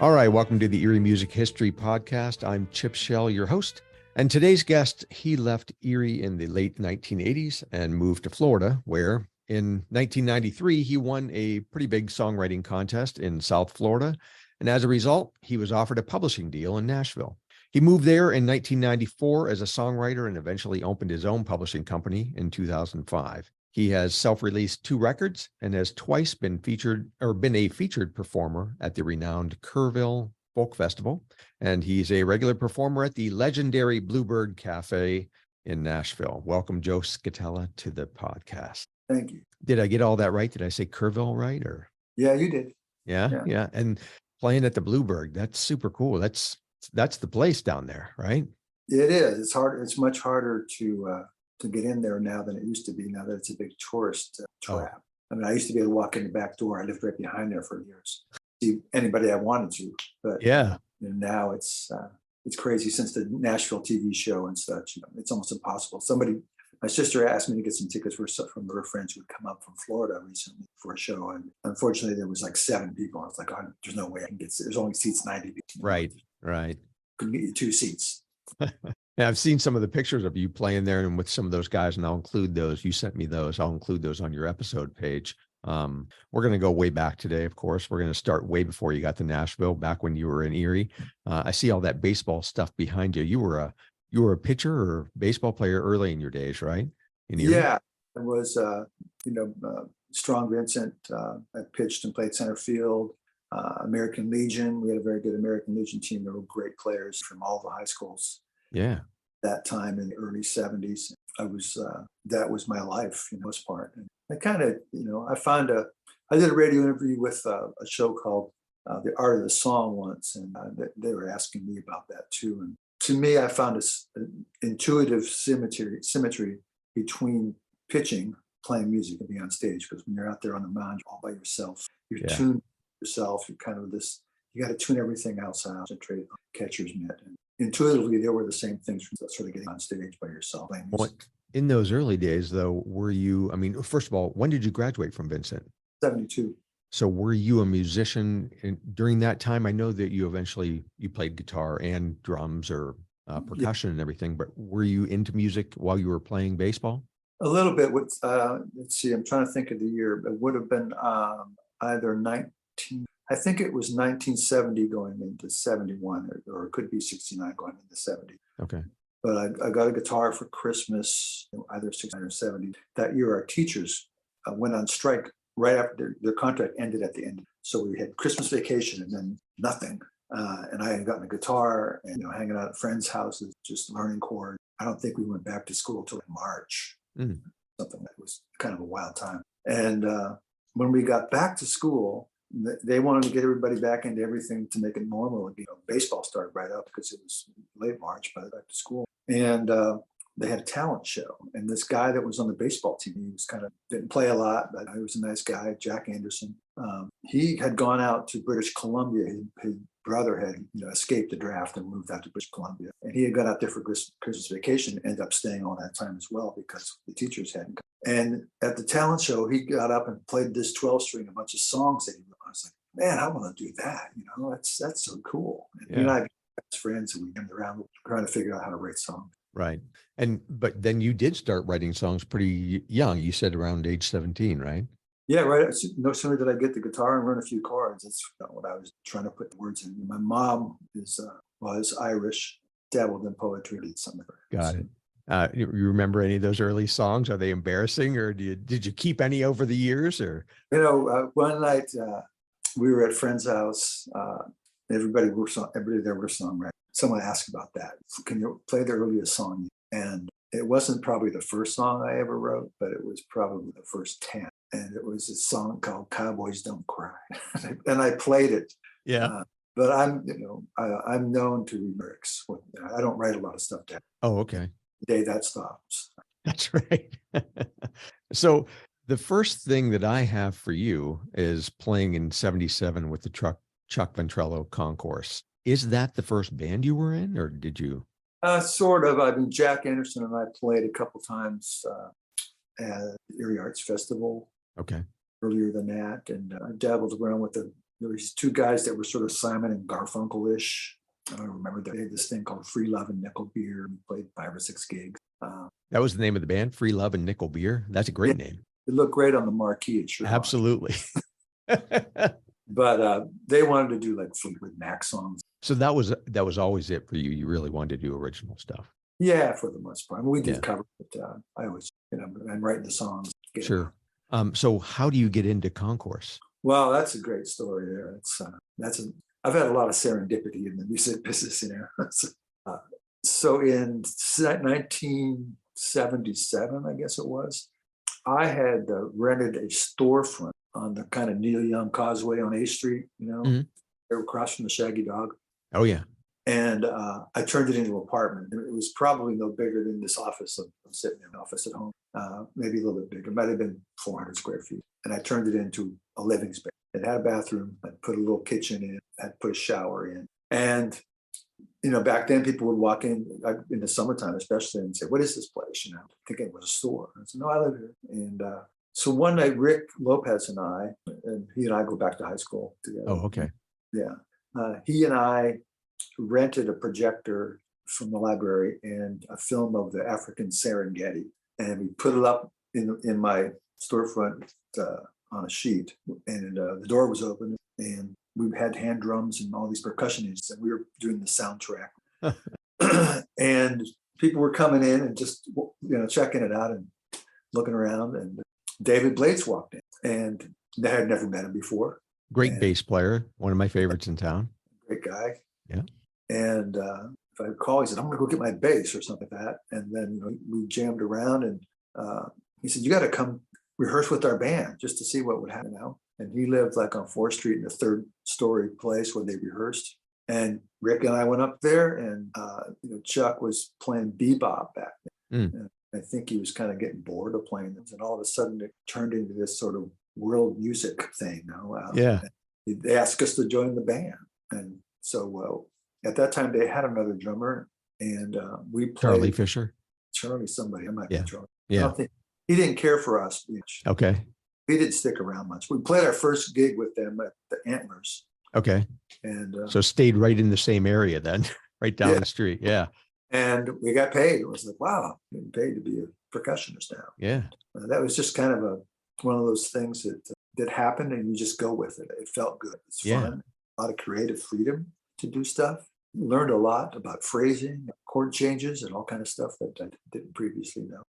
All right, welcome to the Erie Music History Podcast. I'm Chip Shell, your host. And today's guest, he left Erie in the late 1980s and moved to Florida, where in 1993, he won a pretty big songwriting contest in South Florida. And as a result, he was offered a publishing deal in Nashville. He moved there in 1994 as a songwriter and eventually opened his own publishing company in 2005. He has self-released 2 records and has twice been a featured performer at the renowned Kerrville Folk Festival. And he's a regular performer at the legendary Bluebird Cafe in Nashville. Welcome, Joe Scutella, to the podcast. Thank you. Did I get all that right? Did I say Kerrville right? Or Yeah, you did. Yeah. And playing at the Bluebird, that's super cool. That's the place down there, right? It is. It's hard. It's much harder to get in there now than it used to be. Now that it's a big tourist trap. I mean, I used to be able to walk in the back door. I lived right behind there for years. See anybody I wanted to, but now it's crazy since the Nashville TV show and such. It's almost impossible. My sister asked me to get some tickets from her friends who had come up from Florida recently for a show, and unfortunately there was like 7 people. I was like, oh, there's no way I can get. There's only seats 90 people. Right. Couldn't get you 2 seats. Yeah, I've seen some of the pictures of you playing there and with some of those guys, and I'll include those. You sent me those. I'll include those on your episode page. We're going to go way back today, of course. We're going to start way before you got to Nashville, back when you were in Erie. I see all that baseball stuff behind you. You were a pitcher or baseball player early in your days, right? In Erie? Yeah, I was, Strong Vincent. I pitched and played center field. American Legion. We had a very good American Legion team. There were great players from all the high schools. Yeah. That time in the early 70s, that was my life for the most part. And I kind of, I did a radio interview with a show called The Art of the Song once, and they were asking me about that too. And to me, I found an intuitive symmetry between pitching, playing music, and being on stage. Because when you're out there on the mound, you're all by yourself. You're tuned yourself. You're kind of you got to tune everything else out, concentrate on catcher's mitt. And intuitively, there were the same things from sort of getting on stage by yourself. In those early days, though, first of all, when did you graduate from Vincent? 72. So were you a musician during that time? I know that you played guitar and drums or percussion and everything, but were you into music while you were playing baseball? A little bit. Let's see, I'm trying to think of the year. It would have been I think it was 1970 going into 71, or it could be 69 going into 70. Okay. But I got a guitar for Christmas, either 69 or 70. That year, our teachers went on strike right after their contract ended at the end. So we had Christmas vacation and then nothing. And I had gotten a guitar and hanging out at friends' houses, just learning chords. I don't think we went back to school till March. Something that was kind of a wild time. And when we got back to school, they wanted to get everybody back into everything to make it normal. Baseball started right up because it was late March, but back to school. And they had a talent show. And this guy that was on the baseball team, he was didn't play a lot, but he was a nice guy, Jack Anderson. He had gone out to British Columbia. His brother had escaped the draft and moved out to British Columbia. And he had got out there for Christmas vacation, ended up staying all that time as well because the teachers hadn't come. And at the talent show, he got up and played this 12-string, a bunch of songs that he wrote. I was like, man, I want to do that. That's so cool. And he and I best friends, and we went around trying to figure out how to write songs. Right. But then you did start writing songs pretty young. You said around age 17, right? Yeah, right. No sooner did I get the guitar and learn a few chords. That's what I was trying to put the words in. My mom was Irish, dabbled in poetry, did something. Got it. You remember any of those early songs? Are they embarrassing, or did you keep any over the years? Or one night we were at a friend's house. Everybody there were songwriters. Someone asked about that. Can you play the earliest song? And it wasn't probably the first song I ever wrote, but it was probably the first 10. And it was a song called "Cowboys Don't Cry," and I played it. Yeah. But I'm known to lyrics. I don't write a lot of stuff down. Oh, okay. The day that stops. That's right. So the first thing that I have for you is playing in 77 with the Chuck Ventrello Concourse. Is that the first band you were in, or did you? Sort of. I mean, Jack Anderson and I played a couple times at the Erie Arts Festival. Okay. Earlier than that, and I dabbled around with the there was two guys that were sort of Simon and Garfunkel-ish. I don't remember. They had this thing called Free Love and Nickel Beer. We played 5 or 6 gigs. That was the name of the band, Free Love and Nickel Beer. That's a great name. It looked great on the marquee. It sure Absolutely. But they wanted to do like Fleetwood Mac songs. So that was always it for you. You really wanted to do original stuff. Yeah, for the most part. I mean, we did cover, but I always, I'm writing the songs. Sure. So how do you get into Concourse? Well, that's a great story there. I've had a lot of serendipity in the music business, So in 1977, I guess it was, I had rented a storefront on the kind of Neil Young Causeway on A Street, Mm-hmm. across from the Shaggy Dog. Oh, yeah. And I turned it into an apartment. It was probably no bigger than this office. I'm sitting in an office at home, maybe a little bit bigger. It might have been 400 square feet. And I turned it into a living space. It had a bathroom. I put a little kitchen in. I put a shower in. And, back then people would walk in the summertime, especially, and say, "What is this place?" Thinking it was a store. I said, "No, I live here." And so one night, Rick Lopez and he and I go back to high school together. Oh, okay. Yeah. He and I rented a projector from the library and a film of the African Serengeti, and we put it up in my storefront on a sheet, and the door was open, and we had hand drums and all these percussionists, and we were doing the soundtrack. And people were coming in and just checking it out and looking around, and David Blades walked in, and they had never met him before. Great bass player, one of my favorites in town. Great guy. Yeah. And if I recall, he said, "I'm going to go get my bass," or something like that. And then we jammed around, and he said, "You got to come rehearse with our band just to see what would happen now." And he lived like on 4th Street in a 3rd-story place where they rehearsed. And Rick and I went up there, and Chuck was playing bebop back then. And I think he was kind of getting bored of playing this, and all of a sudden it turned into this sort of world music thing. Yeah. They asked us to join the band, and so at that time they had another drummer, and we played Charlie Fisher. Charlie somebody. I might be Charlie. Yeah. I don't think he didn't care for us much. Okay. He didn't stick around much. We played our first gig with them at the Antlers. Okay. And so stayed right in the same area then, right down the street. Yeah. And we got paid. It was like, wow, getting paid to be a percussionist now. Yeah. That was just kind of one of those things that happened, and you just go with it. It felt good. It's fun. A lot of creative freedom to do stuff. Learned a lot about phrasing, chord changes, and all kind of stuff that I didn't previously know.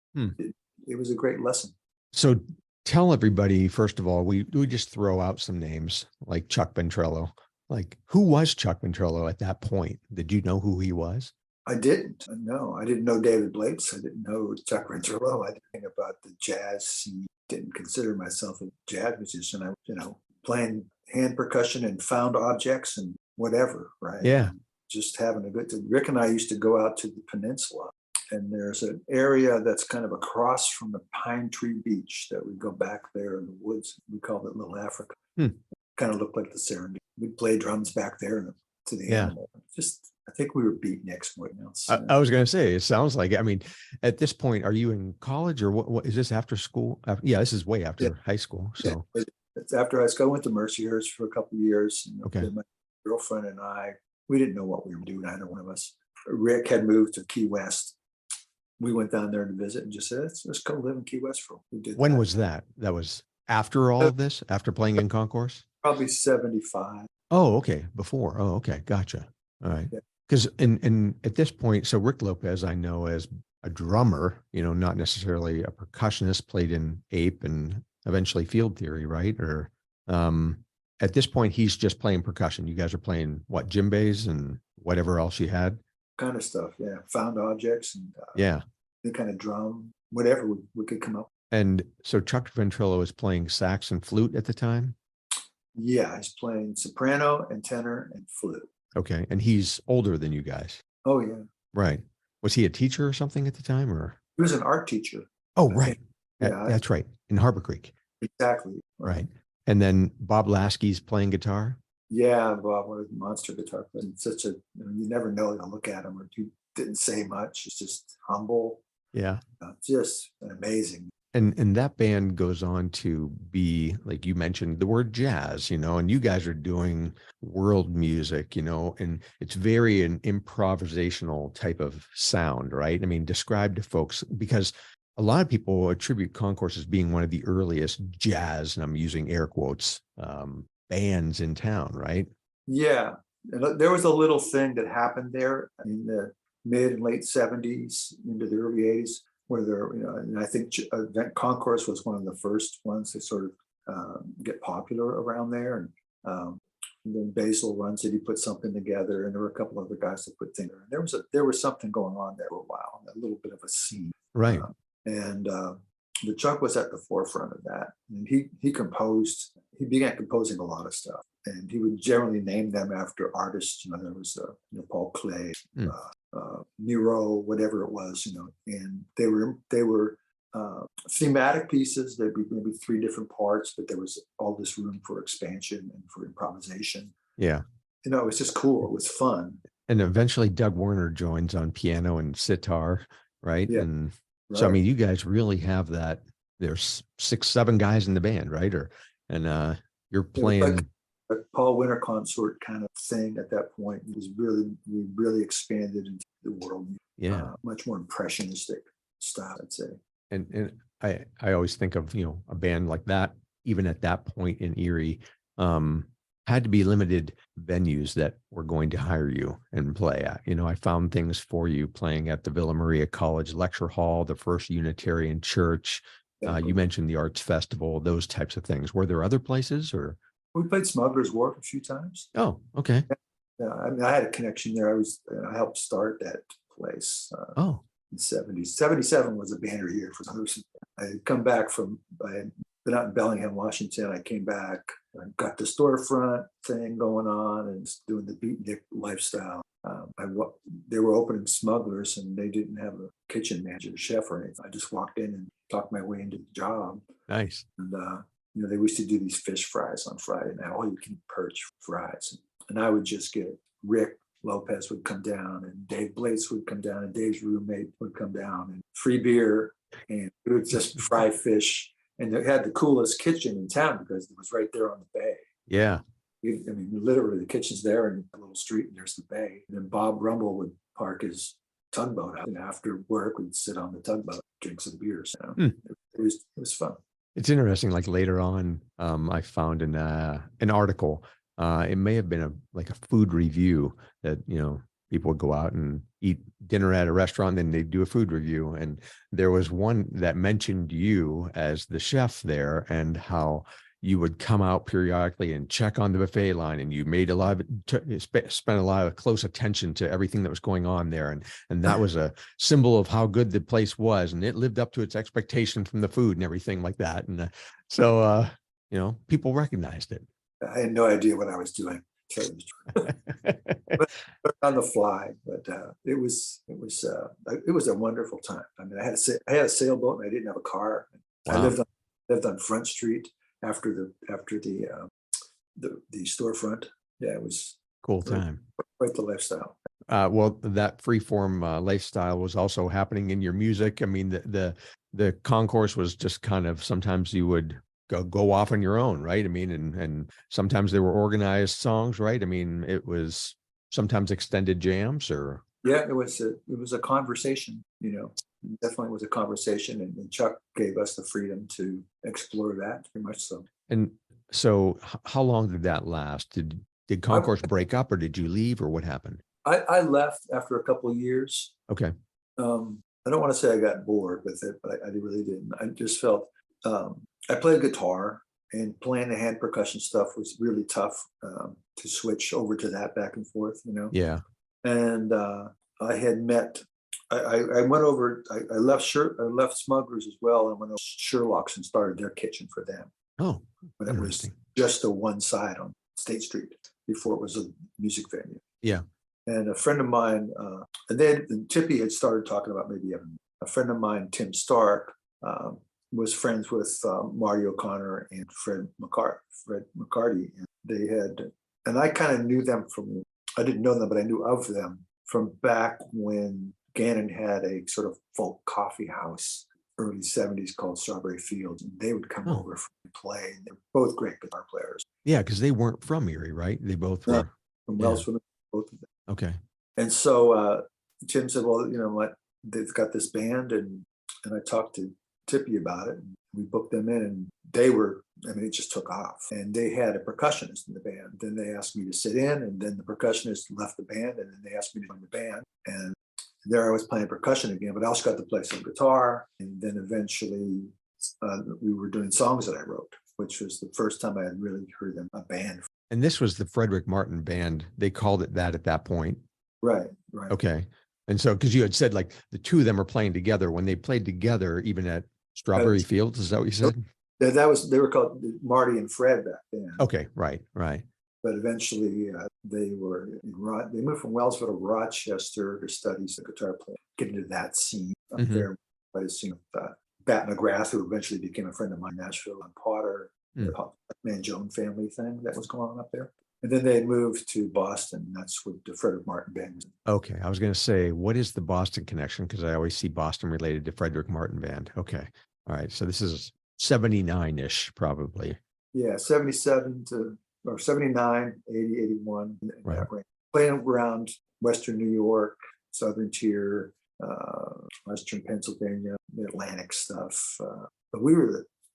It was a great lesson. So tell everybody, first of all, we just throw out some names like Chuck Ventrello. Like, who was Chuck Ventrello at that point? Did you know who he was? I didn't. No, I didn't know David Blades. I didn't know Chuck Ventrello. I didn't think about the jazz scene. Didn't consider myself a jazz musician. I was, playing hand percussion and found objects and whatever, right? Yeah. Just having a good time. Rick and I used to go out to the peninsula, and there's an area that's kind of across from the Pine Tree Beach that we go back there in the woods. We call it Little Africa. Kind of looked like the Serengeti. We'd play drums back there to the animal. I think we were beatniks more than else. I was going to say, it sounds like, I mean, at this point, are you in college or what is this after school? This is way after high school. So it's after high school. I went to Mercyhurst for a couple of years. Okay. My girlfriend and I, we didn't know what we were doing. Either one of us. Rick had moved to Key West. We went down there to visit and just said, let's go live in Key West for a while. When was that? That was after all of this, after playing in Concourse? Probably 75. Oh, okay. Before. Oh, okay. Gotcha. All right. Because in at this point, so Rick Lopez, I know as a drummer, not necessarily a percussionist, played in Ape and eventually Field Theory, right? Or at this point, he's just playing percussion. You guys are playing what, djembes and whatever else you had? Kind of stuff, yeah. Found objects and any kind of drum, whatever we could come up. And so Chuck Ventrello is playing sax and flute at the time? Yeah, he's playing soprano and tenor and flute. Okay. And he's older than you guys. Oh, yeah. Right. Was he a teacher or something at the time, or? He was an art teacher. Oh, right. That's right. In Harbor Creek. Exactly. Right. And then Bob Lasky's playing guitar? Yeah, Bob was a monster guitar player. Such a, you never know to look at him, or he didn't say much. It's just humble. Yeah. Just amazing. And that band goes on to be, like you mentioned, the word jazz, and you guys are doing world music, and it's very an improvisational type of sound, right? I mean, describe to folks, because a lot of people attribute Concourse as being one of the earliest jazz, and I'm using air quotes, bands in town, right? Yeah, and there was a little thing that happened there in the mid and late '70s into the early '80s, where there, and I think Event Concourse was one of the first ones to sort of get popular around there. And then Basil runs it. He put something together, and there were a couple other guys that put things. And there was something going on there for a while, a little bit of a scene, Right. And the Chuck was at the forefront of that, and he began composing a lot of stuff, and he would generally name them after artists. There was Paul Klee, Nero, whatever it was, and they were thematic pieces. There'd be maybe 3 different parts, but there was all this room for expansion and for improvisation. Yeah. It was just cool. It was fun. And eventually Doug Werner joins on piano and sitar, right? Yeah. And Right. so, I mean, you guys really have that. There's 6, 7 guys in the band, right? You're playing. Like a Paul Winter consort kind of thing at that point. We really expanded into the world. Yeah. Much more impressionistic style, I'd say. And I always think of, a band like that, even at that point in Erie, had to be limited venues that were going to hire you and play at. I found things for you playing at the Villa Maria College Lecture Hall, the First Unitarian Church. You mentioned the Arts Festival, those types of things. Were there other places, or? We played Smuggler's Wharf a few times. Oh, okay. Yeah, I mean, I had a connection there. I helped start that place. In the '70s. '77 was a banner year for others. I had come back I had been out in Bellingham, Washington. I came back, I got the storefront thing going on and doing the beatnik lifestyle. They were opening Smugglers, and they didn't have a kitchen manager, chef, or anything. I just walked in and talked my way into the job. Nice. And they used to do these fish fries on Friday night, all you can perch fries, and I would just get Rick Lopez would come down, and Dave Blaze would come down, and Dave's roommate would come down, and free beer, and we would just fry fish. And they had the coolest kitchen in town because it was right there on the bay. Yeah. I mean, literally the kitchen's there in a little street, and there's the bay. And then Bob Rumble would park his tugboat out, and after work we'd sit on the tugboat, drink some beers. It was fun. It's interesting. Like later on, I found an article. It may have been a food review that, people would go out and eat dinner at a restaurant, then they'd do a food review. And there was one that mentioned you as the chef there, and how you would come out periodically and check on the buffet line, and you made spent a lot of close attention to everything that was going on there. And that was a symbol of how good the place was. And it lived up to its expectation from the food and everything like that. And so people recognized it. I had no idea what I was doing. But on the fly, but it was a wonderful time. I mean, I had a sailboat, and I didn't have a car. Wow. I lived on Front Street after the storefront. Yeah, it was cool time. Quite the lifestyle. Well, that freeform lifestyle was also happening in your music. I mean, the concourse was just kind of, sometimes you would go off on your own, right? I mean, and sometimes they were organized songs, right? I mean, it was sometimes extended jams, or? Yeah, it was a conversation, it definitely was a conversation, and Chuck gave us the freedom to explore that, pretty much so. And so how long did that last? Did Concourse break up, or did you leave, or what happened? I left after a couple of years. Okay. I don't want to say I got bored with it, but I really didn't. I just felt, I played guitar, and playing the hand percussion stuff was really tough to switch over to that back and forth, Yeah. And I had met, I went over, I left Smugglers as well, and went over to Sherlock's and started their kitchen for them. Oh, when it was just a one side on State Street before it was a music venue. Yeah. And a friend of mine, and Tippy had started talking about maybe having a friend of mine, Tim Stark, was friends with Marty O'Connor and Fred McCarty. And I kind of knew them I didn't know them, but I knew of them from back when Gannon had a sort of folk coffee house early 70s called Strawberry Fields. And they would come Oh, over and play. And they're both great guitar players. yeah, because they weren't from Erie, right? They both were. From Yeah. Wellsville, both of them. Okay. And so Jim said, well, you know what, they've got this band. And I talked to Tippy about it. And we booked them in, and they were, I mean, it just took off. And they had a percussionist in the band. Then they asked me to sit in, and then the percussionist left the band, and then they asked me to join the band. And there I was playing percussion again, but I also got to play some guitar. And then eventually we were doing songs that I wrote, which was the first time I had really heard them, a band. And this was the Frederick Martin Band. They called it that at that point. Right. Okay. And so, because you had said like the two of them are playing together, when they played together, even at Strawberry Fields, is that what you said? They were called Marty and Fred back then. Okay. Right. But eventually they moved from Wellsville to Rochester to study the guitar playing, get into that scene up there. By the scene with Bat McGrath, who eventually became a friend of mine in Nashville, and Potter, the Man Joan family thing that was going on up there. And then they moved to Boston. And that's what the Frederick Martin Band was. Okay. I was going to say, what is the Boston connection? Because I always see Boston related to Frederick Martin Band. Okay. All right. So this is 79-ish, probably. Yeah, 77 or 79, 80, 81. Right. Playing around Western New York, Southern Tier, Western Pennsylvania, Atlantic stuff. But we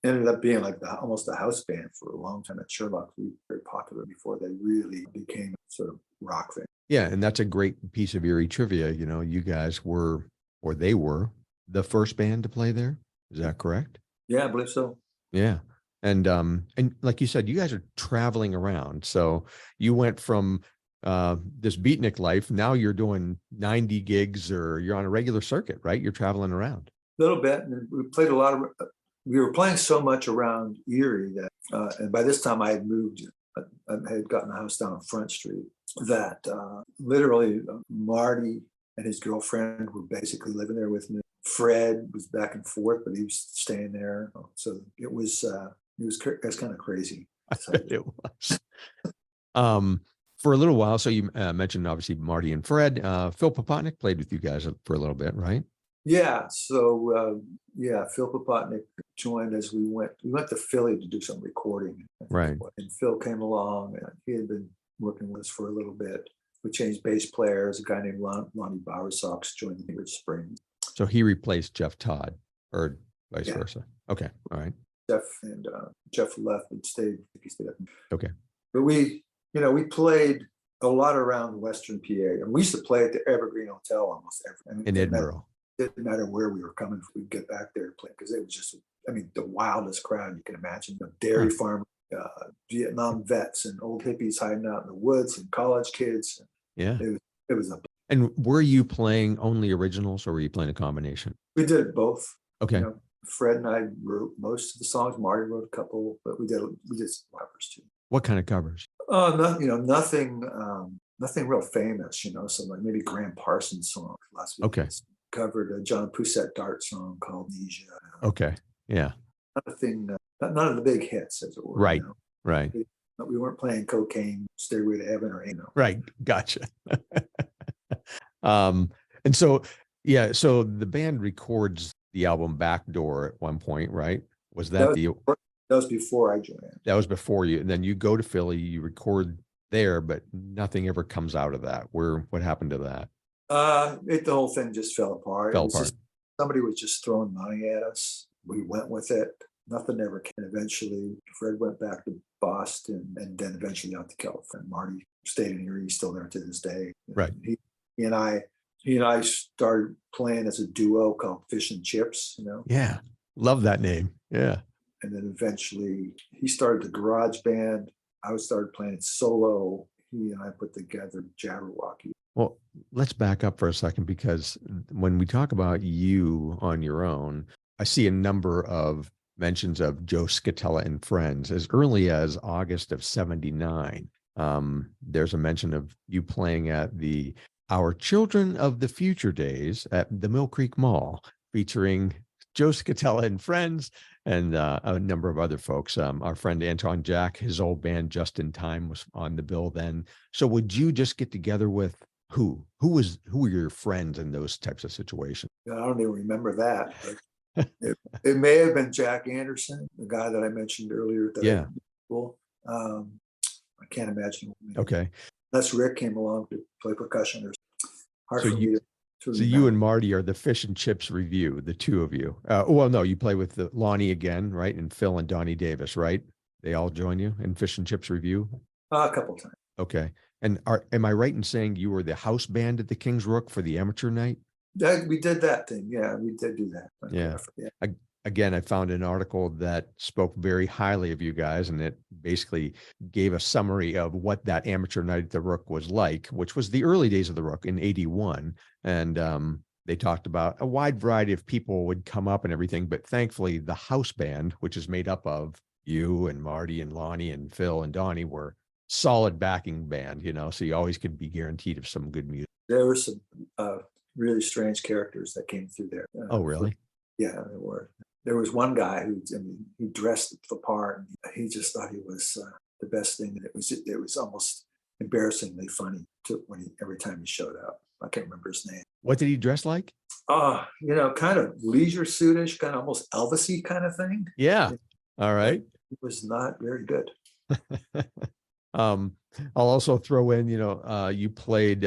ended up being like almost a house band for a long time at Sherlock. We were very popular before they really became a sort of rock thing. Yeah, and that's a great piece of Erie trivia. You know, you guys were, or they were, the first band to play there. Is that correct? Yeah, I believe so. Yeah. And like you said, you guys are traveling around. So you went from this beatnik life. Now you're doing 90 gigs, or you're on a regular circuit, right? You're traveling around. A little bit. And we played a lot of, we were playing so much around Erie that, and by this time I had moved, I had gotten a house down on Front Street that literally Marty and his girlfriend were basically living there with me. Fred was back and forth, but he was staying there. So it was kind of crazy. I bet it was. For a little while. So you mentioned obviously Marty and Fred. Phil Popotnick played with you guys for a little bit, right? Yeah. So Phil Popotnick joined as we went to Philly to do some recording. Right. And Phil came along, and he had been working with us for a little bit. We changed bass players. A guy named Lonnie Bowersox joined me with Spring. So he replaced Jeff Todd, or vice versa. Okay. All right. Jeff left and stayed. He stayed up. Okay. But we played a lot around Western PA, and we used to play at the Evergreen Hotel almost every. In Edinburgh. It didn't matter where we were coming from, we'd get back there and play, because it was just, the wildest crowd you can imagine. The dairy farmers, Vietnam vets, and old hippies hiding out in the woods, and college kids. Yeah. It was a. And were you playing only originals, or were you playing a combination? We did both. Okay. Fred and I wrote most of the songs. Marty wrote a couple, but we did some covers too. What kind of covers? Nothing real famous. So like maybe Graham Parsons song. Okay. Covered a John Poussette Dart song called Amnesia. Okay. Yeah. Nothing. None of the big hits, as it were. Right. Right. We weren't playing Cocaine, Stairway to Heaven, or Right. Gotcha. And so, so the band records the album Backdoor at one point, right? That was before I joined. That was before you. And then you go to Philly, you record there, but nothing ever comes out of that. What happened to that? The whole thing just fell apart. Somebody was just throwing money at us. We went with it. Nothing ever came. Eventually, Fred went back to Boston, and then eventually out to California. Marty stayed in Erie. He's still there to this day. Right. He and I started playing as a duo called Fish and Chips. Yeah, love that name. Yeah. And then eventually he started the garage band. I started playing solo. He and I put together Jabberwocky. Well, let's back up for a second, because when we talk about you on your own, I see a number of mentions of Joe Scutella and Friends as early as August of 79. There's a mention of you playing at the Our Children of the Future days at the Mill Creek Mall, featuring Joe Scutella and Friends and a number of other folks. Our friend Anton Jack, his old band Just in Time, was on the bill then. So would you just get together with who were your friends in those types of situations? I don't even remember that. It may have been Jack Anderson, the guy that I mentioned earlier. Yeah. I can't imagine. Okay. Unless Rick came along to play percussion, or hard So for me to So you and Marty are the Fish and Chips Review, the two of you. Well, no, you play with Lonnie again, right? And Phil and Donnie Davis, right? They all join you in Fish and Chips Review? A couple times. Okay. And am I right in saying you were the house band at the King's Rook for the amateur night? We did that thing. Yeah, we did do that. Yeah. Again, I found an article that spoke very highly of you guys, and it basically gave a summary of what that amateur night at the Rook was like, which was the early days of the Rook in '81. And they talked about a wide variety of people would come up and everything, but thankfully the house band, which is made up of you and Marty and Lonnie and Phil and Donnie, were solid backing band, so you always could be guaranteed of some good music. There were some really strange characters that came through there. Oh, really? Yeah, there were. There was one guy he dressed the part, and he just thought he was the best thing. And it was almost embarrassingly funny every time he showed up. I can't remember his name. What did he dress like? Kind of leisure suitish, kind of almost Elvis-y kind of thing. Yeah. All right. It was not very good. I'll also throw in, you played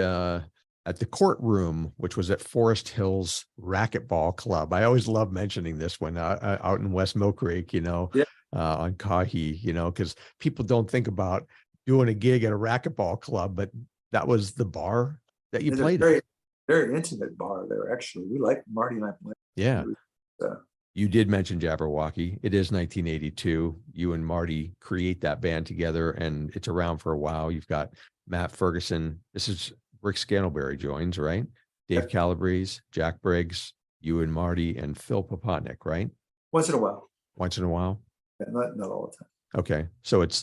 at the Courtroom, which was at Forest Hills Racquetball Club. I always love mentioning this one out in West Mill Creek, on Kahi, because people don't think about doing a gig at a racquetball club, but that was the bar that you played at. Very intimate bar there, actually. We like Marty and I played. Yeah. You did mention Jabberwocky. It is 1982. You and Marty create that band together, and it's around for a while. You've got Matt Ferguson. This is Rick Scantlebury joins, right? Dave Calabrese, Jack Briggs, you and Marty, and Phil Popotnick, right? Once in a while. Once in a while? Yeah, not all the time. Okay. So it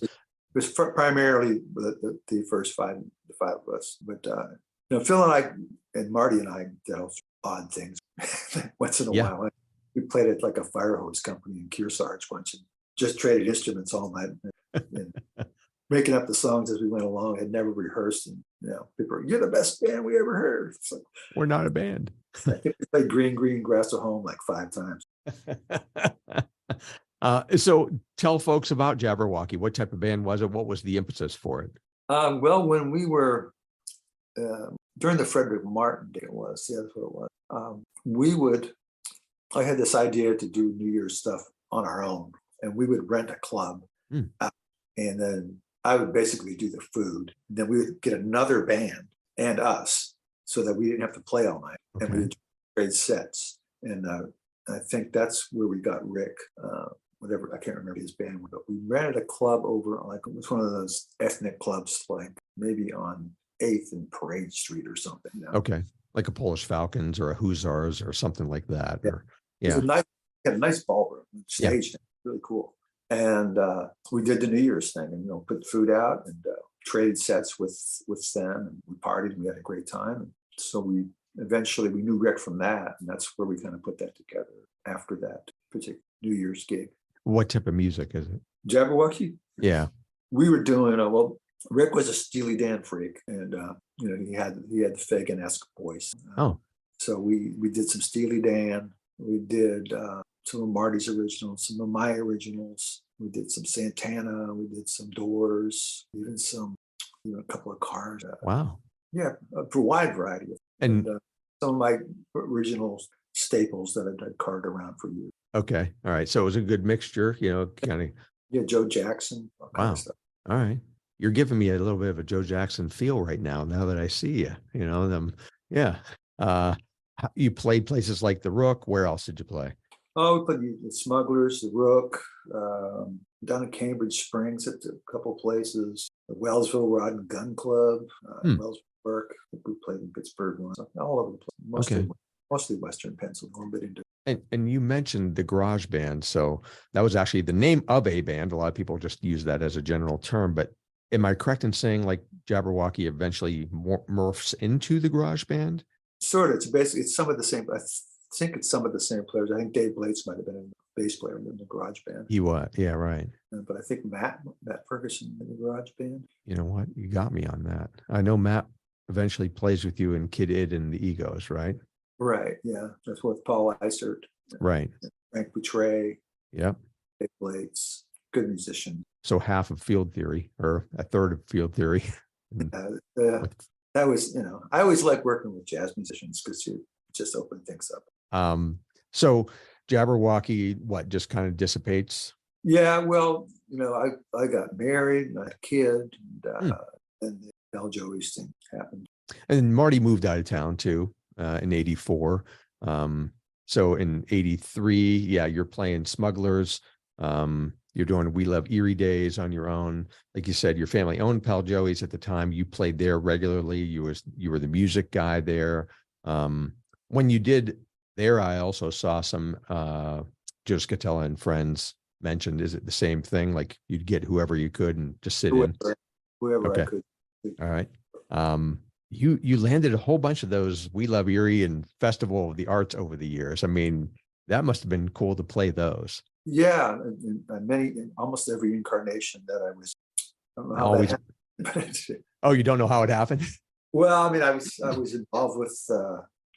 was primarily the first the five of us. But Phil and I and Marty and I did all odd things once in a while. We played at like a fire hose company in Kearsarge once and just traded instruments all night and making up the songs as we went along. Had never rehearsed, and people were, "You're the best band we ever heard." It's like, we're not a band. I think we played Green Grass at Home like 5 times. So tell folks about Jabberwocky. What type of band was it? What was the impetus for it? Well, when we were during the Frederick Martin day, that's what it was. I had this idea to do New Year's stuff on our own, and we would rent a club, and then I would basically do the food. And then we would get another band and us, so that we didn't have to play all night, and we would trade sets. And I think that's where we got Rick. Whatever, I can't remember his band, but we rented a club over, like it was one of those ethnic clubs, like maybe on 8th and Parade Street or something. Okay, like a Polish Falcons or a Hussars or something like that. Yeah. It had a nice ballroom, staged, really cool. And we did the New Year's thing, and put the food out and traded sets with them, and we partied. And we had a great time. And so we knew Rick from that, and that's where we kind of put that together after that particular New Year's gig. What type of music is it? Jabberwocky? Yeah. We were doing Rick was a Steely Dan freak, and he had the Fagan-esque voice. So we did some Steely Dan. We did some of Marty's originals, some of my originals. We did some Santana. We did some Doors, even a couple of Cars. Wow. Yeah, for a wide variety. And some of my original staples that I'd carved around for years. Okay. All right. So it was a good mixture, kind of. Yeah, Joe Jackson. All kind of stuff. All right. You're giving me a little bit of a Joe Jackson feel right now that I see you, them. Yeah. You played places like the Rook. Where else did you play? Oh, we played the Smugglers, the Rook, down in Cambridge Springs at a couple places, the Wellsville Rod and Gun Club, Wellsville Park. I think we played in Pittsburgh once, all over the place. Mostly Western Pennsylvania, a little bit into. And you mentioned the garage band. So that was actually the name of a band. A lot of people just use that as a general term, but am I correct in saying like Jabberwocky eventually morphs into the garage band? Sort of. It's some of the same. I think it's some of the same players. I think Dave Blates might have been a bass player in the garage band. He was, yeah, right. But I think Matt Ferguson in the garage band. You know what? You got me on that. I know Matt eventually plays with you in Kid Id and the Egos, right? Right. Yeah, that's with Paul Eisert. Right. Frank Boutray, Yep. Dave Blades, good musician. So half of field theory or a third of field theory. That was, I always like working with jazz musicians because you just open things up. So Jabberwocky, what, just kind of dissipates? Yeah, well, I got married and I had a kid, and the Bell Joey's thing happened. And Marty moved out of town too, in 84. So in 83, yeah, you're playing Smugglers. You're doing We Love Erie days on your own. Like you said, your family owned Pal Joey's at the time. You played there regularly. You were the music guy there. When you did there, I also saw some Joe Scutella and friends mentioned. Is it the same thing? Like you'd get whoever you could and just sit in? Whoever Okay. I could. All right. You landed a whole bunch of those We Love Erie and Festival of the Arts over the years. I mean, that must have been cool to play those. Yeah, in almost every incarnation that I was. I don't know how Always. that happened. Oh, you don't know how it happened? Well, I mean, I was involved with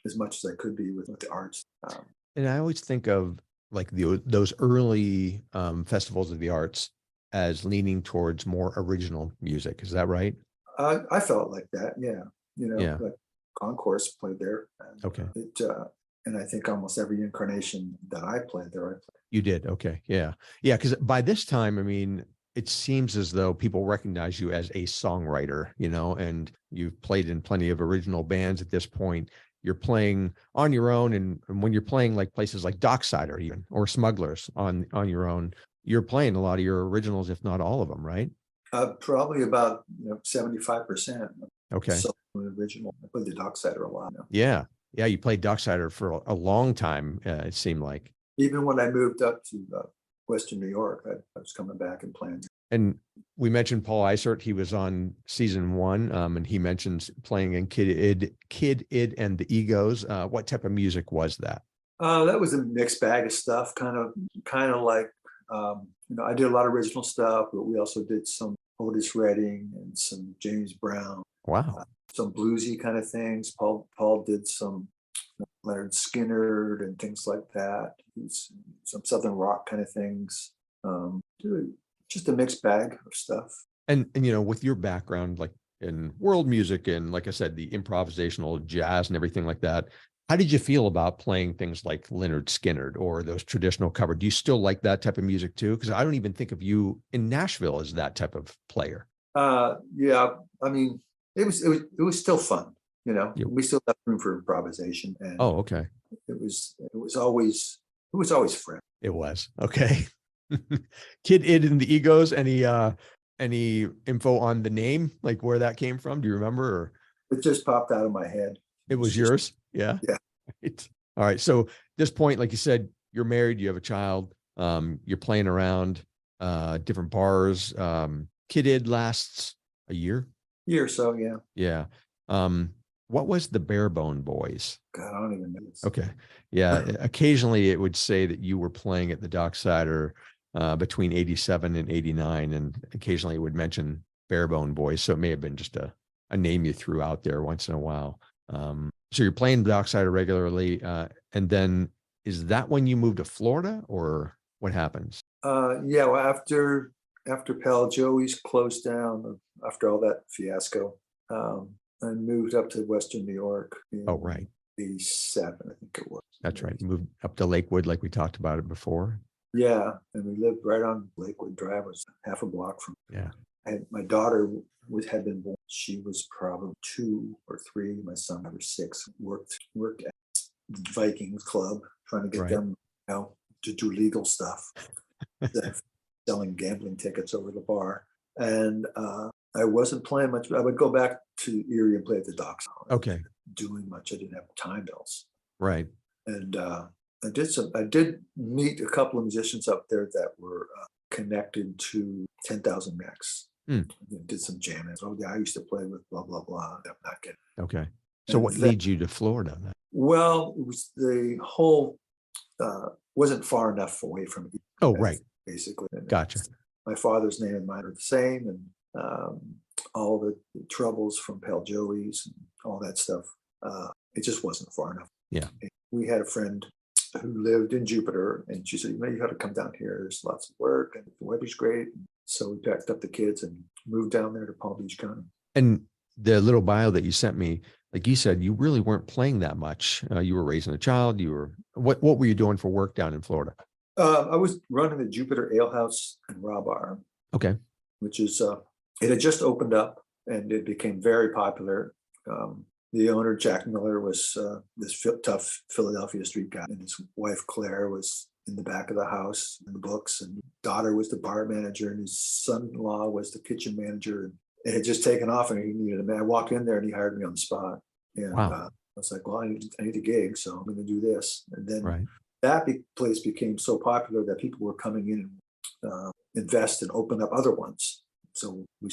as much as I could be with the arts. And I always think of like those early festivals of the arts as leaning towards more original music. Is that right? I felt like that, yeah. Yeah. Like Concourse played there. And Okay. and I think almost every incarnation that I played there, I played. You did. Okay. Yeah. Yeah. Because by this time, I mean, it seems as though people recognize you as a songwriter, and you've played in plenty of original bands at this point. You're playing on your own. And when you're playing like places like Docksider even, or Smugglers on your own, you're playing a lot of your originals, if not all of them, right? Probably about 75%. Okay. So original. I played the Docksider a lot. Yeah. Yeah. You played Docksider for a long time, it seemed like. Even when I moved up to Western New York, I was coming back and playing. And we mentioned Paul Isert. He was on season 1, and he mentions playing in Kid Id and the Egos. What type of music was that? That was a mixed bag of stuff, kind of like, I did a lot of original stuff, but we also did some Otis Redding and some James Brown. Wow. Some bluesy kind of things. Paul did some Leonard Skinner and things like that. Some Southern rock kind of things. Just a mixed bag of stuff. And with your background, like in world music and like I said, the improvisational jazz and everything like that, how did you feel about playing things like Leonard Skinner or those traditional cover? Do you still like that type of music too? Because I don't even think of you in Nashville as that type of player. Yeah, I mean, it was still fun. Yeah. We still have room for improvisation. And oh, okay. It was always fresh. It was. Okay. Kid Id and the Egos. Any info on the name, like where that came from? Do you remember? Or? It just popped out of my head. It was yours? Yeah. Yeah. Right. All right. So at this point, like you said, you're married, you have a child, you're playing around different bars. Kid Id lasts a year? Year or so, yeah. Yeah. What was the Barebone Boys? God, I don't even know this. Okay. Yeah. Occasionally it would say that you were playing at the Docksider between 87 and 89. And occasionally it would mention Barebone Boys. So it may have been just a name you threw out there once in a while. So you're playing Docksider regularly. And then is that when you moved to Florida or what happens? Yeah. Well, after Pal Joey's closed down, after all that fiasco, I moved up to Western New York. Oh, right. 87, I think it was. That's right. You moved up to Lakewood like we talked about it before. Yeah. And we lived right on Lakewood Drive. It was half a block from. Yeah. My daughter had been born. She was probably 2 or 3. My son was 6. Worked at Vikings Club, trying to get them, to do legal stuff, selling gambling tickets over the bar. And I wasn't playing much. I would go back to Erie and play at the docks. Okay. Doing much. I didn't have time else. Right. And I did meet a couple of musicians up there that were connected to 10,000 Max. Did some jamming. Oh yeah, I used to play with blah blah blah. I'm not getting. Okay. So what leads you to Florida then? Well, it was the whole wasn't far enough away from. Oh, right. Basically. And gotcha. My father's name and mine are the same, and all the troubles from Pal Joey's and all that stuff. It just wasn't far enough. Yeah. We had a friend, who lived in Jupiter, and she said, you got to come down here. There's lots of work, and the weather's great. So we packed up the kids and moved down there to Palm Beach County. And the little bio that you sent me, like you said, you really weren't playing that much. You were raising a child. What were you doing for work down in Florida? I was running the Jupiter Ale House and Raw Bar. Okay. Which is, it had just opened up and it became very popular. The owner, Jack Miller, was this tough Philadelphia street guy, and his wife, Claire, was in the back of the house in the books, and daughter was the bar manager, and his son-in-law was the kitchen manager. And it had just taken off, and he needed a man. I walked in there, and he hired me on the spot. And wow. I was like, well, I need a gig, so I'm going to do this. And then that place became so popular that people were coming in and invest and open up other ones. So we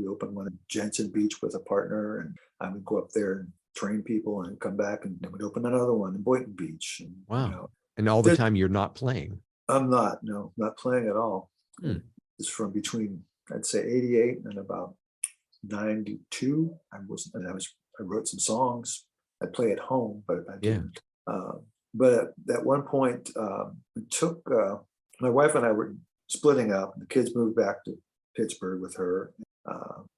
opened one in Jensen Beach with a partner, and I would go up there and train people and come back, and then we'd open another one in Boynton Beach. And, wow. And all the time you're not playing? I'm not playing at all. It's from between, I'd say 88 and about 92. I wrote some songs. I play at home, but I didn't. But at one point, it took, my wife and I were splitting up. The kids moved back to Pittsburgh with her.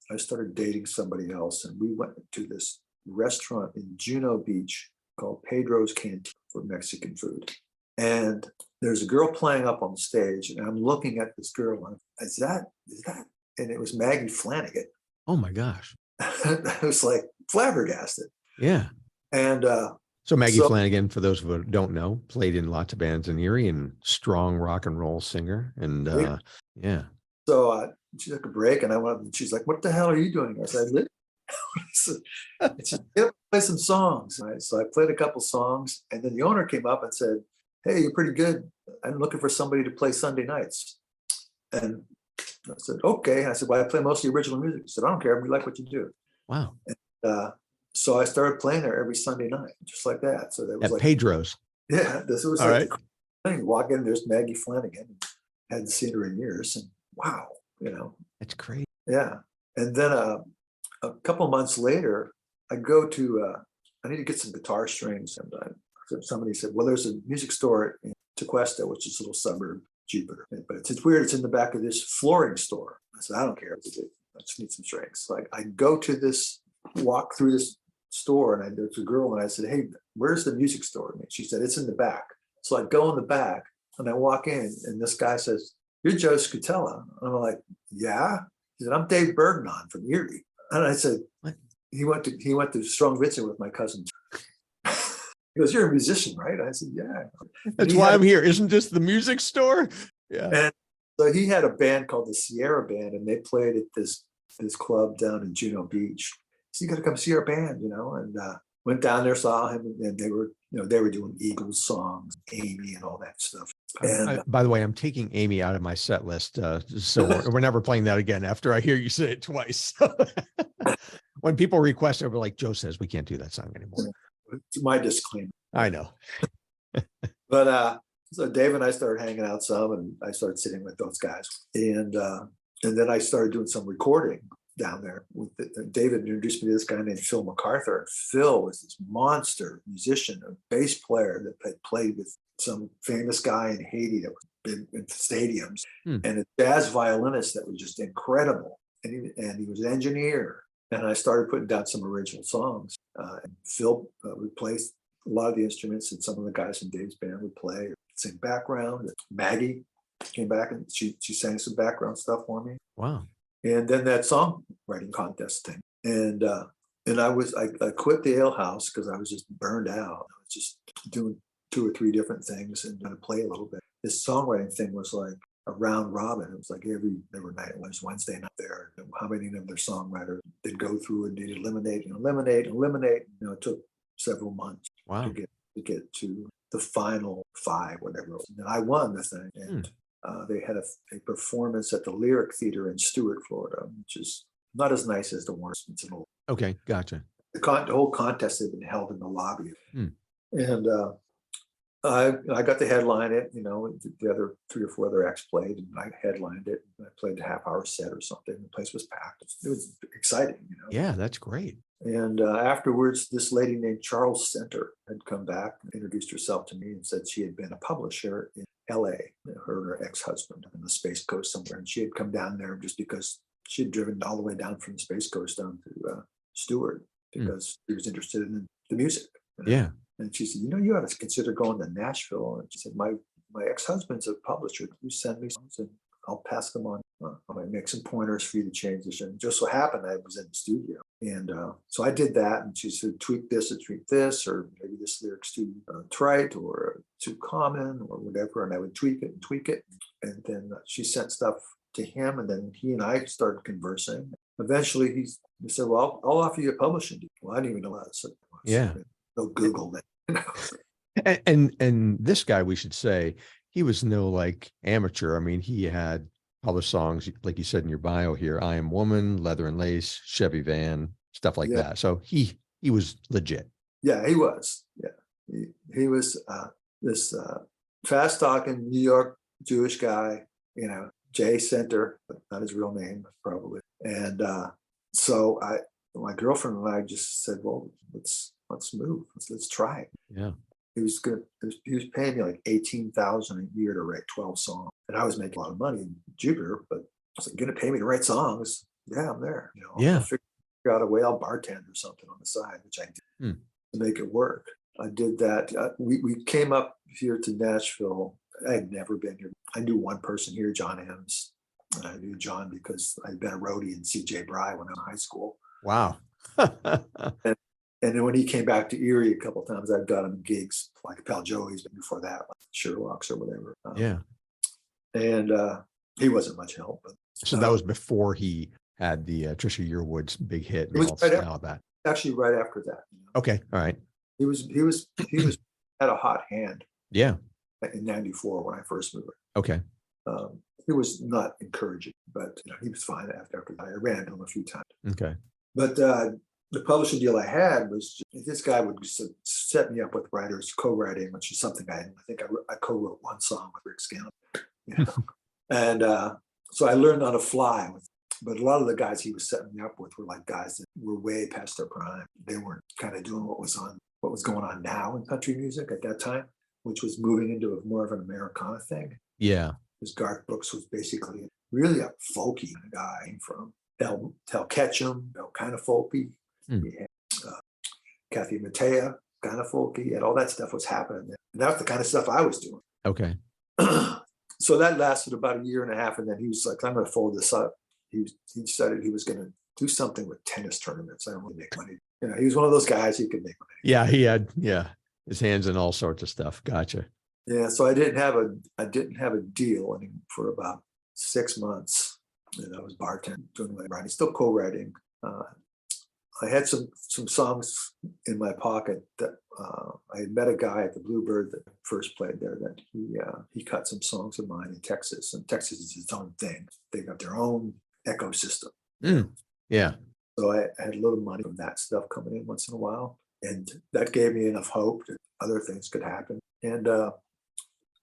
I started dating somebody else, and we went to this restaurant in Juno Beach called Pedro's Canteen for Mexican food. And there's a girl playing up on the stage, and I'm looking at this girl, and is that? And it was Maggie Flanagan. Oh my gosh. I was like flabbergasted. Yeah. And so Maggie Flanagan, for those who don't know, played in lots of bands in Erie and strong rock and roll singer. And So she took a break, and I went up, and she's like, "What the hell are you doing?" I said, "Play some songs." So I played a couple songs, and then the owner came up and said, "Hey, you're pretty good. I'm looking for somebody to play Sunday nights." And I said, "Okay." I said, "Well, I play mostly original music." He said, "I don't care. We like what you do." Wow. And, so I started playing there every Sunday night, just like that. So that was at Pedro's. Yeah, this was all like right. the thing. Walk in, there's Maggie Flanagan. Hadn't seen her in years, and wow, that's crazy. Yeah. And then a couple months later, I go to I need to get some guitar strings, and somebody said, "Well, there's a music store in Tequesta, which is a little suburb, Jupiter, but it's weird. It's in the back of this flooring store." I said, "I don't care. I just need some strings." So I go to walk through this store, and there's a girl, and I said, "Hey, where's the music store?" And she said, "It's in the back." So I go in the back, and I walk in, and this guy says, "You're Joe Scutella." And I'm like, "Yeah." He said, "I'm Dave Bergnon from Erie." And I said, "What?" He went to Strong Vincent with my cousin. He goes, "You're a musician, right?" I said, "Yeah." That's why I'm here. Isn't this the music store? Yeah. And so he had a band called the Sierra Band, and they played at this club down in Juno Beach. So you got to come see our band, and went down there, saw him, and they were doing Eagles songs, Amy, and all that stuff. And by the way, I'm taking Amy out of my set list, so we're never playing that again after I hear you say it twice. When people request it, we're like, Joe says we can't do that song anymore. It's my disclaimer. I know. But so Dave and I started hanging out some, and I started sitting with those guys, and then I started doing some recording down there. David introduced me to this guy named Phil MacArthur. And Phil was this monster musician, a bass player that had played with some famous guy in Haiti that was big in stadiums, and a jazz violinist that was just incredible. And he was an engineer. And I started putting down some original songs. And Phil would play a lot of the instruments, and some of the guys in Dave's band would play or sing background. Maggie came back, and she sang some background stuff for me. Wow. And then that songwriting contest thing. And I quit the ale house because I was just burned out. I was just doing 2 or 3 different things and going to play a little bit. This songwriting thing was like a round robin. It was like every night. It was Wednesday night there. How many of their songwriters they'd go through and they'd eliminate. It took several months to get to the final 5, whatever it was. And I won the thing. And they had a performance at the Lyric Theater in Stuart, Florida, which is not as nice as the one. It's an old. Okay, gotcha. The whole contest had been held in the lobby, and I got to headline it. The other 3 or 4 other acts played, and I headlined it. I played a half-hour set or something. The place was packed. It was exciting. Yeah, that's great. And afterwards, this lady named Charles Center had come back and introduced herself to me and said she had been a publisher in LA, her and her ex-husband on the Space Coast somewhere. And she had come down there just because she had driven all the way down from the Space Coast down to Stewart because she was interested in the music. Yeah. And she said, you ought to consider going to Nashville. And she said, my ex-husband's a publisher. You send me songs and I'll pass them on. I might make some pointers for you to change this. And just so happened I was in the studio. And so I did that. And she said, tweak this or tweak this, or maybe this lyric's too trite or too common or whatever. And I would tweak it and tweak it. And then she sent stuff to him. And then he and I started conversing. Eventually he said, well, I'll offer you a publishing deal. Well, I didn't even know that. So, yeah. Go Google that. And this guy, we should say, he was no like amateur. I mean, he had published songs, like you said in your bio here, I Am Woman, Leather and Lace, Chevy Van, stuff like that. So he was legit. Yeah, he was. Yeah. He was this fast talking New York Jewish guy, Jay Center, but not his real name, probably. And so my girlfriend and I just said, well, let's move. Let's try it. Yeah. He was paying me like $18,000 a year to write 12 songs. And I was making a lot of money in Jupiter, but I was like, going to pay me to write songs? Yeah, I'm there. I'll figure out a way. I'll bartend or something on the side, which I did to make it work. I did that. We came up here to Nashville. I had never been here. I knew one person here, John Ems. And I knew John because I'd been a roadie in CJ Bry when I was in high school. Wow. And then when he came back to Erie a couple of times, I've got him gigs like Pal Joey's, but before that, like Sherlock's or whatever. Yeah. And he wasn't much help. But, so that was before he had the Trisha Yearwood's big hit and all that. Actually, right after that. Okay. All right. He was had a hot hand. Yeah. In '94 when I first moved. Okay. He was not encouraging, but he was fine after that. I ran into him a few times. Okay. But the publishing deal I had was this guy would set me up with writers, co-writing, which is something I think I co-wrote one song with Rick Scanlon. And so I learned on the fly. But a lot of the guys he was setting me up with were like guys that were way past their prime. They weren't kind of doing what was going on now in country music at that time, which was moving into more of an Americana thing. Yeah. Because Garth Brooks was basically really a folky guy from Hell Ketchum, kind of folky. He had Kathy Mattea, kind of folky, and all that stuff was happening there. And that's the kind of stuff I was doing. Okay. So that lasted about a year and a half, and then he was like, I'm going to fold this up. He decided he was going to do something with tennis tournaments. I don't really make money. He was one of those guys who could make money. Yeah, he had his hands in all sorts of stuff. Gotcha. Yeah, so I didn't have a deal for about 6 months, and I was bartending, doing my writing, still co-writing. I had some songs in my pocket that I had met a guy at the Bluebird that first played there that he cut some songs of mine in Texas, and Texas is its own thing. They got their own ecosystem. Yeah. So I had a little money from that stuff coming in once in a while, and that gave me enough hope that other things could happen. And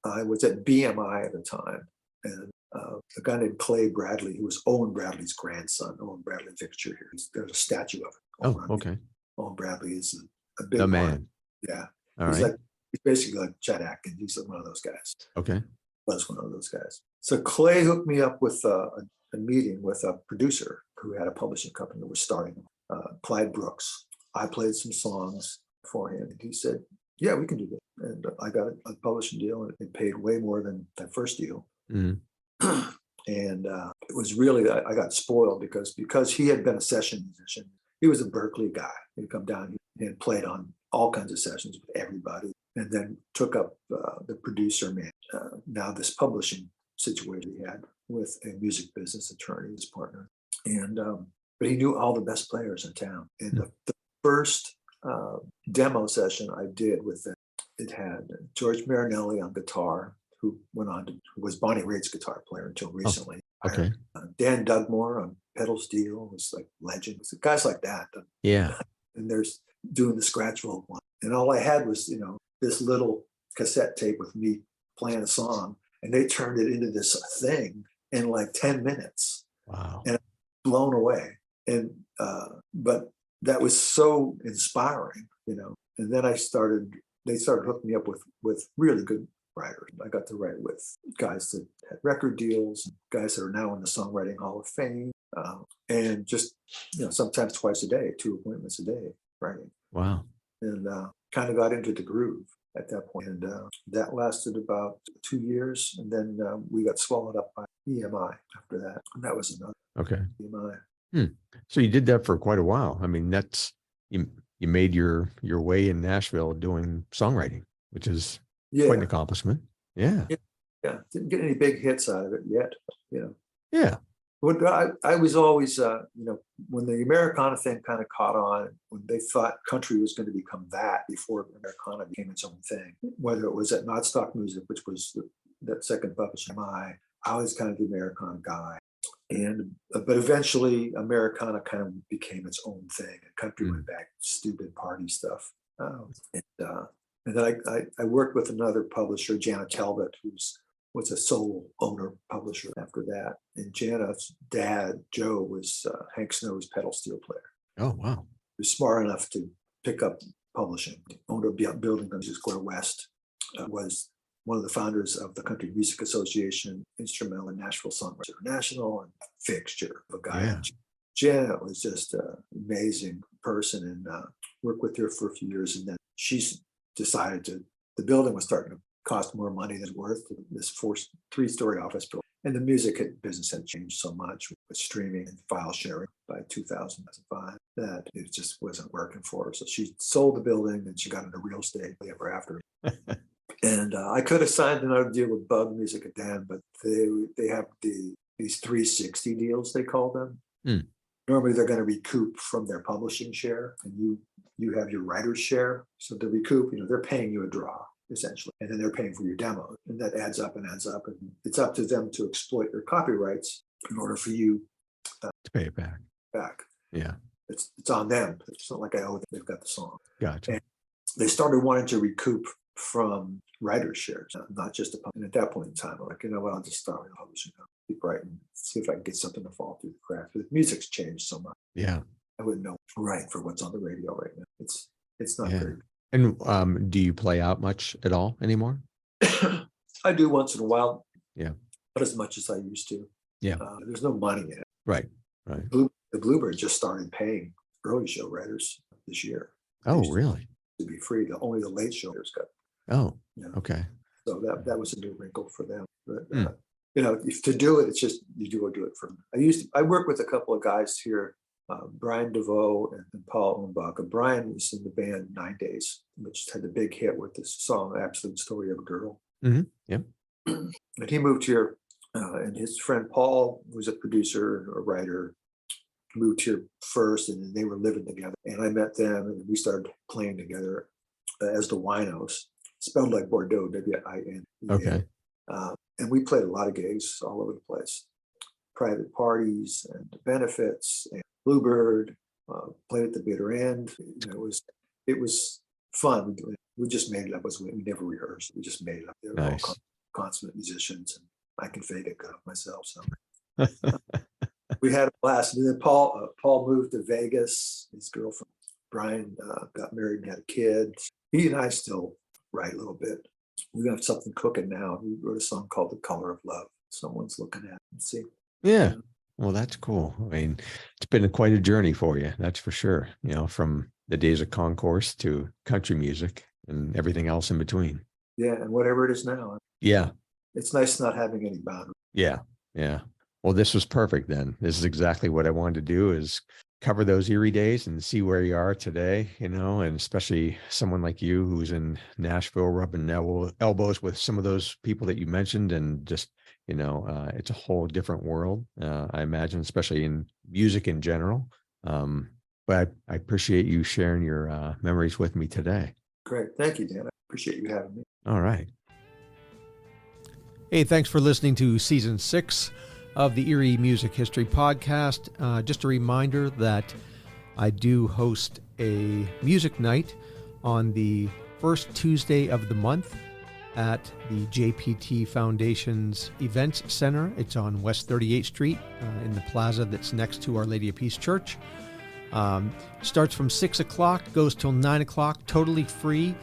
I was at BMI at the time, and a guy named Clay Bradley, who was Owen Bradley's grandson, Owen Bradley fixture here. There's a statue of him. Oh, okay. Owen Bradley is a big man. Yeah. All he's right. He's basically like Chet Atkins. He's one of those guys. Okay. Was one of those guys. So Clay hooked me up with a meeting with a producer who had a publishing company that was starting, Clyde Brooks. I played some songs for him, and he said, yeah, we can do that. And I got a publishing deal, and it paid way more than that first deal. Mm-hmm. And it was really, I got spoiled because he had been a session musician. He was a Berkeley guy. He'd come down and played on all kinds of sessions with everybody, and then took up the producer man. Now this publishing situation he had with a music business attorney, his partner. And but he knew all the best players in town. And the first demo session I did with them, it had George Marinelli on guitar, who was Bonnie Raitt's guitar player until recently. Oh, okay. Dan Dugmore on pedal steel was like legend. Guys like that. Yeah. And there's doing the scratch roll one. And all I had was, this little cassette tape with me playing a song, and they turned it into this thing in like 10 minutes. Wow. And blown away. And but that was so inspiring, And then they started hooking me up with really good writers. I got to write with guys that had record deals, guys that are now in the Songwriting Hall of Fame, and just, sometimes twice a day, 2 appointments a day writing. Wow. And kind of got into the groove at that point. And that lasted about 2 years. And then we got swallowed up by EMI after that. And that was another EMI. So you did that for quite a while. I mean, you made your way in Nashville doing songwriting, which is quite an accomplishment. Yeah. Didn't get any big hits out of it yet. Yeah. But I was always, when the Americana thing kind of caught on, when they thought country was going to become that before Americana became its own thing, whether it was at Not Stock Music, which was that second publishing, I was kind of the Americana guy. But eventually Americana kind of became its own thing, and country went back to stupid party stuff. And then I worked with another publisher, Jana Talbot, was a sole owner publisher after that. And Jana's dad, Joe, was Hank Snow's pedal steel player. Oh, wow. He was smart enough to pick up publishing. Owned a building on Music Square West, was one of the founders of the Country Music Association, instrumental in Nashville Songwriter International, and fixture of a guy. Yeah. Janet was just an amazing person, and worked with her for a few years. And then she decided the building was starting to cost more money than it's worth, this 3-story office building. And the music business had changed so much with streaming and file sharing by 2005 that it just wasn't working for her. So she sold the building and she got into real estate ever after. And I could have signed another deal with Bug Music again, but they have these 360 deals, they call them. Normally they're going to recoup from their publishing share, and you have your writer's share. So to recoup, they're paying you a draw, essentially, and then they're paying for your demo, and that adds up and adds up, and it's up to them to exploit your copyrights in order for you to pay it back. Yeah, it's on them. It's not like I owe them. They've got the song. Gotcha. And they started wanting to recoup from writer's shares, not just and at that point in time, I'm like, I'll just start publishing, keep writing, see if I can get something to fall through the cracks. But the music's changed so much. Yeah, I wouldn't know right for what's on the radio right now. It's not very good. And do you play out much at all anymore? I do once in a while. Yeah. Not as much as I used to. Yeah. There's no money in it. Right. The Bluebird just started paying early show writers this year. Oh, really? To be free. Only the late show writers got. Oh, okay. So that was a new wrinkle for them. But, if to do it, it's just, you do it for them. I work with a couple of guys here, Brian DeVoe and Paul Umbach. Brian was in the band 9 Days, which had the big hit with this song, Absolute Story of a Girl. Mm-hmm. Yep. And he moved here, and his friend Paul, who's a producer and a writer, moved here first, and then they were living together. And I met them, and we started playing together as the Winos, spelled like Bordeaux, W-I-N. Okay. And we played a lot of gigs all over the place, private parties and benefits and Bluebird, played at the bitter end. It was fun. We just made it up. We never rehearsed. We just made it up. They're nice. all consummate musicians, and I can fade it good myself. So we had a blast. And then Paul moved to Vegas. His girlfriend Brian got married and had a kid. He and I still write a little bit. We have something cooking now. We wrote a song called "The Color of Love." Someone's looking at it. Let's see. Yeah. Well, that's cool. I mean, it's been quite a journey for you. That's for sure. From the days of concourse to country music and everything else in between. Yeah. And whatever it is now. Yeah. It's nice not having any boundaries. Yeah. Yeah. Well, this was perfect then. This is exactly what I wanted to do, is cover those Erie days and see where you are today, and especially someone like you who's in Nashville rubbing elbows with some of those people that you mentioned, and just, it's a whole different world, I imagine, especially in music in general. But I appreciate you sharing your memories with me today. Great. Thank you, Dan. I appreciate you having me. All right. Hey, thanks for listening to Season 6 of the Erie Music History Podcast. Just a reminder that I do host a music night on the first Tuesday of the month at the JPT Foundation's Events Center. It's on West 38th Street in the plaza that's next to Our Lady of Peace Church. Starts from 6 o'clock, goes till 9 o'clock, totally free.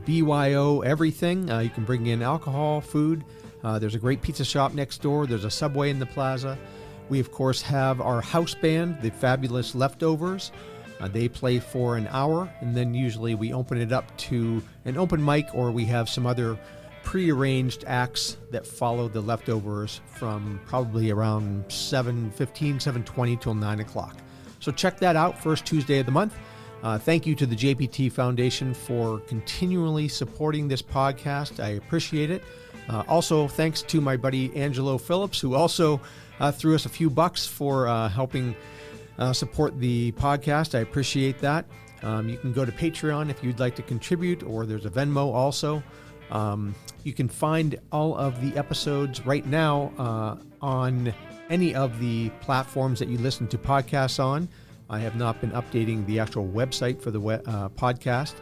BYO everything. You can bring in alcohol, food. There's a great pizza shop next door. There's a Subway in the plaza. We, of course, have our house band, the Fabulous Leftovers. They play for an hour, and then usually we open it up to an open mic, or we have some other prearranged acts that follow the Leftovers from probably around 7:15, 7:20 till 9 o'clock. So check that out, first Tuesday of the month. Thank you to the JPT Foundation for continually supporting this podcast. I appreciate it. Also, thanks to my buddy Angelo Phillips, who also threw us a few bucks for helping support the podcast. I appreciate that. You can go to Patreon if you'd like to contribute, or there's a Venmo also. You can find all of the episodes right now on any of the platforms that you listen to podcasts on. I have not been updating the actual website for the podcast,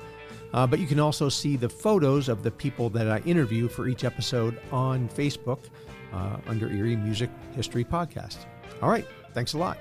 but you can also see the photos of the people that I interview for each episode on Facebook under Erie Music History Podcast. All right, thanks a lot.